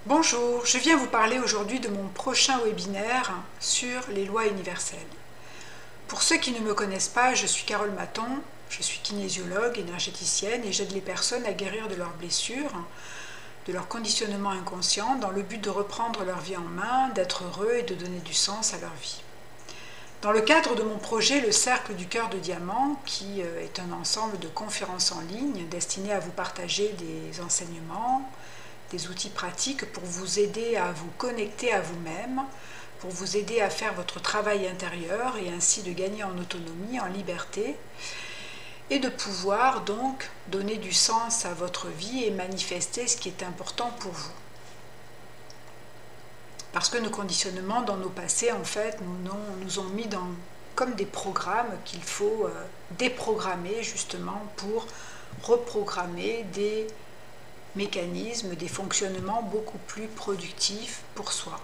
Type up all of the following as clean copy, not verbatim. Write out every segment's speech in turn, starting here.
Bonjour, je viens vous parler aujourd'hui de mon prochain webinaire sur les lois universelles. Pour ceux qui ne me connaissent pas, je suis Carole Maton, je suis kinésiologue, énergéticienne et j'aide les personnes à guérir de leurs blessures, de leur conditionnement inconscient dans le but de reprendre leur vie en main, d'être heureux et de donner du sens à leur vie. Dans le cadre de mon projet Le Cercle du Cœur de Diamant, qui est un ensemble de conférences en ligne destinées à vous partager des enseignements, des outils pratiques pour vous aider à vous connecter à vous-même, pour vous aider à faire votre travail intérieur et ainsi de gagner en autonomie, en liberté et de pouvoir donc donner du sens à votre vie et manifester ce qui est important pour vous. Parce que nos conditionnements dans nos passés, en fait, nous ont mis comme des programmes qu'il faut déprogrammer justement pour reprogrammer des mécanismes, des fonctionnements beaucoup plus productifs pour soi.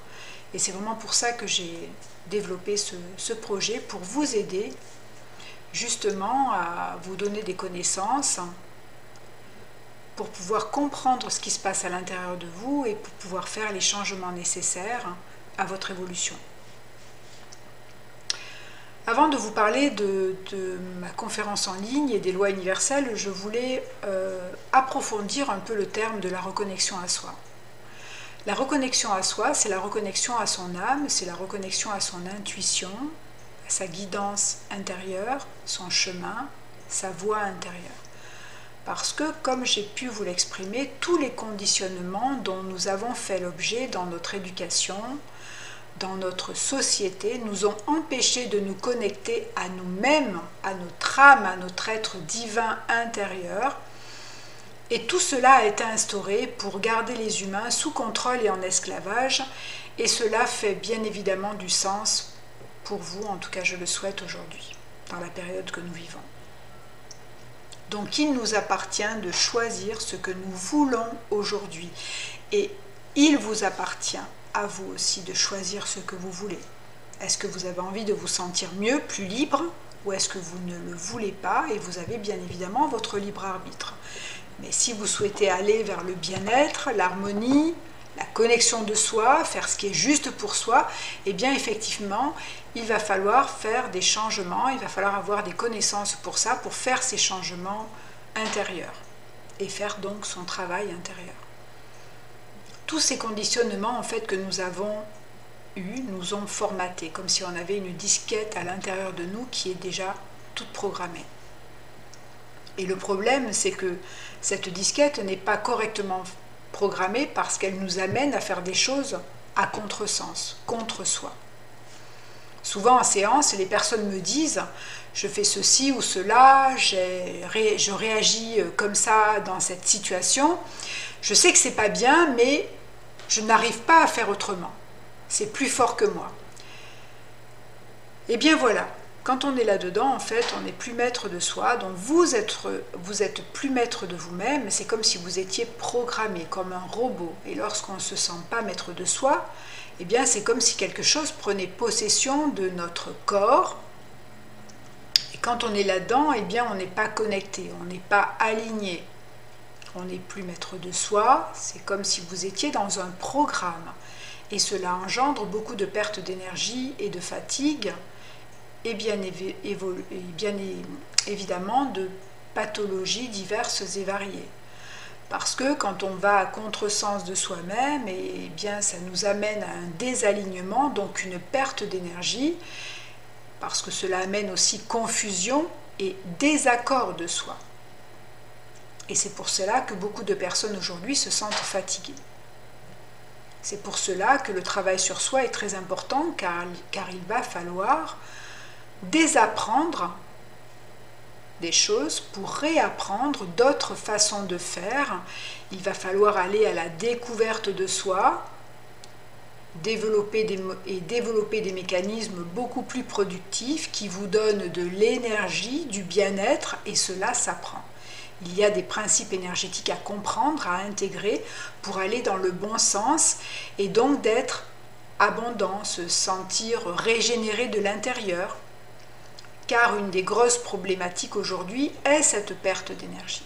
Et c'est vraiment pour ça que j'ai développé ce projet, pour vous aider justement à vous donner des connaissances, pour pouvoir comprendre ce qui se passe à l'intérieur de vous et pour pouvoir faire les changements nécessaires à votre évolution. Avant de vous parler de ma conférence en ligne et des lois universelles, je voulais approfondir un peu le terme de la reconnexion à soi. La reconnexion à soi, c'est la reconnexion à son âme, c'est la reconnexion à son intuition, à sa guidance intérieure, son chemin, sa voie intérieure. Parce que, comme j'ai pu vous l'exprimer, tous les conditionnements dont nous avons fait l'objet dans notre éducation, dans notre société, nous ont empêchés de nous connecter à nous-mêmes, à notre âme, à notre être divin intérieur. Et tout cela a été instauré pour garder les humains sous contrôle et en esclavage. Et cela fait bien évidemment du sens pour vous, en tout cas je le souhaite aujourd'hui, dans la période que nous vivons. Donc il nous appartient de choisir ce que nous voulons aujourd'hui. Et il vous appartient à vous aussi de choisir ce que vous voulez. Est-ce que vous avez envie de vous sentir mieux, plus libre, ou est-ce que vous ne le voulez pas et vous avez bien évidemment votre libre arbitre. Mais si vous souhaitez aller vers le bien-être, l'harmonie, la connexion de soi, faire ce qui est juste pour soi, eh bien effectivement, il va falloir faire des changements, il va falloir avoir des connaissances pour ça, pour faire ces changements intérieurs et faire donc son travail intérieur. Tous ces conditionnements en fait que nous avons eus, nous ont formatés, comme si on avait une disquette à l'intérieur de nous qui est déjà toute programmée. Et le problème, c'est que cette disquette n'est pas correctement programmée parce qu'elle nous amène à faire des choses à contresens, contre soi. Souvent en séance, les personnes me disent « je fais ceci ou cela, je réagis comme ça dans cette situation, je sais que c'est pas bien, mais je n'arrive pas à faire autrement. C'est plus fort que moi. » Et bien voilà, quand on est là-dedans, en fait, on n'est plus maître de soi, donc vous êtes plus maître de vous-même, c'est comme si vous étiez programmé, comme un robot. Et lorsqu'on ne se sent pas maître de soi, eh bien c'est comme si quelque chose prenait possession de notre corps. Et quand on est là-dedans, eh bien on n'est pas connecté, on n'est pas aligné. On n'est plus maître de soi, c'est comme si vous étiez dans un programme. Et cela engendre beaucoup de pertes d'énergie et de fatigue, et bien évidemment de pathologies diverses et variées. Parce que quand on va à contresens de soi-même, eh bien ça nous amène à un désalignement, donc une perte d'énergie, parce que cela amène aussi confusion et désaccord de soi. Et c'est pour cela que beaucoup de personnes aujourd'hui se sentent fatiguées. C'est pour cela que le travail sur soi est très important, car il va falloir désapprendre des choses pour réapprendre d'autres façons de faire. Il va falloir aller à la découverte de soi, développer des mécanismes beaucoup plus productifs qui vous donnent de l'énergie, du bien-être, et cela s'apprend. Il y a des principes énergétiques à comprendre, à intégrer pour aller dans le bon sens et donc d'être abondant, se sentir régénéré de l'intérieur. Car une des grosses problématiques aujourd'hui est cette perte d'énergie.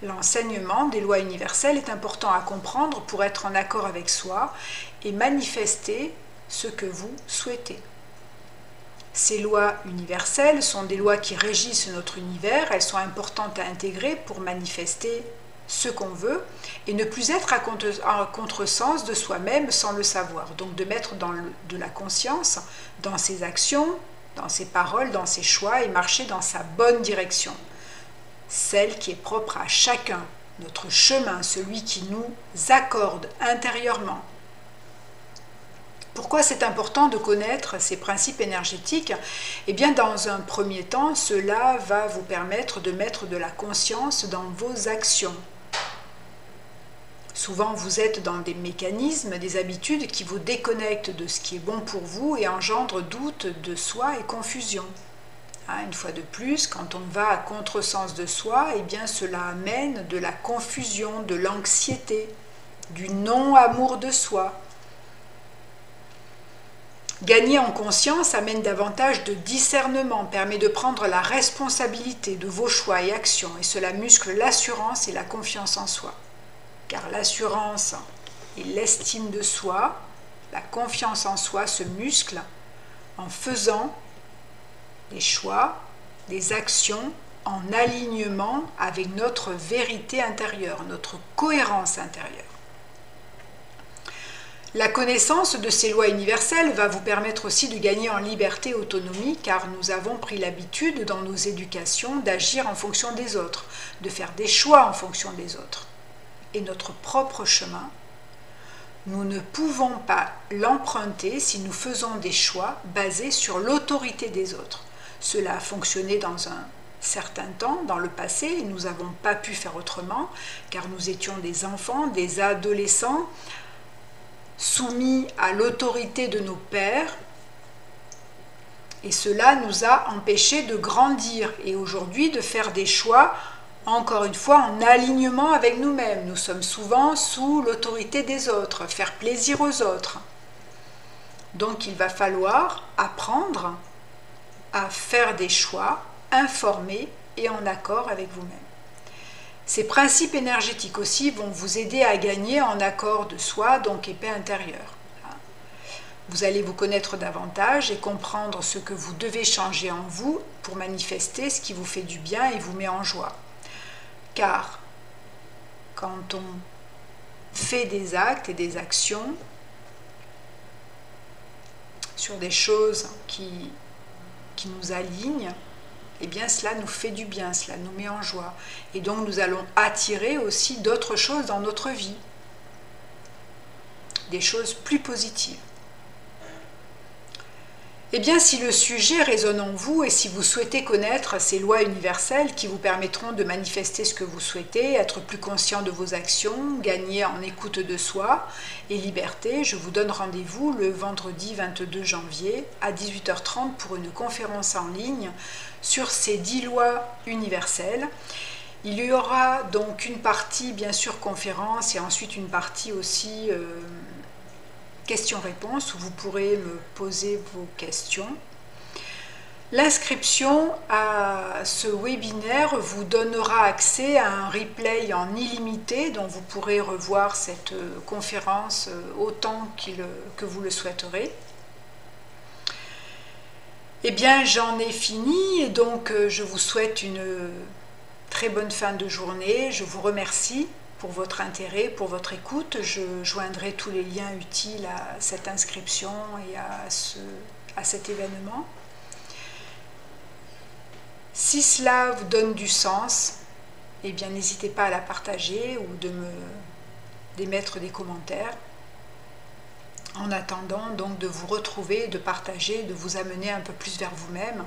L'enseignement des lois universelles est important à comprendre pour être en accord avec soi et manifester ce que vous souhaitez. Ces lois universelles sont des lois qui régissent notre univers, elles sont importantes à intégrer pour manifester ce qu'on veut et ne plus être en contresens de soi-même sans le savoir. Donc de mettre de la conscience dans ses actions, dans ses paroles, dans ses choix et marcher dans sa bonne direction. Celle qui est propre à chacun, notre chemin, celui qui nous accorde intérieurement. Pourquoi c'est important de connaître ces principes énergétiques? Eh bien, dans un premier temps, cela va vous permettre de mettre de la conscience dans vos actions. Souvent, vous êtes dans des mécanismes, des habitudes qui vous déconnectent de ce qui est bon pour vous et engendrent doute de soi et confusion. Une fois de plus, quand on va à contresens de soi, eh bien cela amène de la confusion, de l'anxiété, du non-amour de soi. Gagner en conscience amène davantage de discernement, permet de prendre la responsabilité de vos choix et actions, et cela muscle l'assurance et la confiance en soi. Car l'assurance et l'estime de soi, la confiance en soi se musclent en faisant des choix, des actions en alignement avec notre vérité intérieure, notre cohérence intérieure. La connaissance de ces lois universelles va vous permettre aussi de gagner en liberté et autonomie car nous avons pris l'habitude dans nos éducations d'agir en fonction des autres, de faire des choix en fonction des autres. Et notre propre chemin, nous ne pouvons pas l'emprunter si nous faisons des choix basés sur l'autorité des autres. Cela a fonctionné dans un certain temps, dans le passé, et nous n'avons pas pu faire autrement, car nous étions des enfants, des adolescents, soumis à l'autorité de nos pères, et cela nous a empêchés de grandir, et aujourd'hui de faire des choix, encore une fois, en alignement avec nous-mêmes. Nous sommes souvent sous l'autorité des autres, faire plaisir aux autres. Donc il va falloir apprendre à faire des choix informés et en accord avec vous-même. Ces principes énergétiques aussi vont vous aider à gagner en accord de soi, donc et paix intérieure. Vous allez vous connaître davantage et comprendre ce que vous devez changer en vous pour manifester ce qui vous fait du bien et vous met en joie. Car quand on fait des actes et des actions sur des choses qui nous alignent, eh bien cela nous fait du bien, cela nous met en joie. Et donc nous allons attirer aussi d'autres choses dans notre vie, des choses plus positives. Eh bien, si le sujet résonne en vous et si vous souhaitez connaître ces lois universelles qui vous permettront de manifester ce que vous souhaitez, être plus conscient de vos actions, gagner en écoute de soi et liberté, je vous donne rendez-vous le vendredi 22 janvier à 18h30 pour une conférence en ligne sur ces 10 lois universelles. Il y aura donc une partie, bien sûr, conférence et ensuite une partie aussi questions-réponses où vous pourrez me poser vos questions. L'inscription à ce webinaire vous donnera accès à un replay en illimité dont vous pourrez revoir cette conférence autant que vous le souhaiterez. Eh bien, j'en ai fini et donc je vous souhaite une très bonne fin de journée. Je vous remercie pour votre intérêt, pour votre écoute. Je joindrai tous les liens utiles à cette inscription et à cet événement. Si cela vous donne du sens, eh bien n'hésitez pas à la partager ou d'émettre des commentaires. En attendant donc de vous retrouver, de partager, de vous amener un peu plus vers vous-même,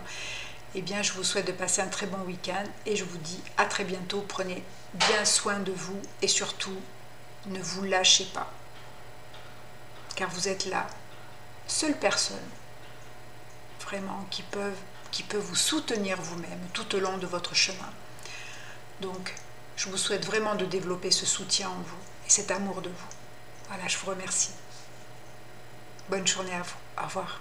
eh bien je vous souhaite de passer un très bon week-end et je vous dis à très bientôt. Prenez bien soin de vous et surtout ne vous lâchez pas, car vous êtes la seule personne vraiment qui peut vous soutenir vous-même tout au long de votre chemin. Donc je vous souhaite vraiment de développer ce soutien en vous et cet amour de vous. Voilà, je vous remercie. Bonne journée à vous. Au revoir.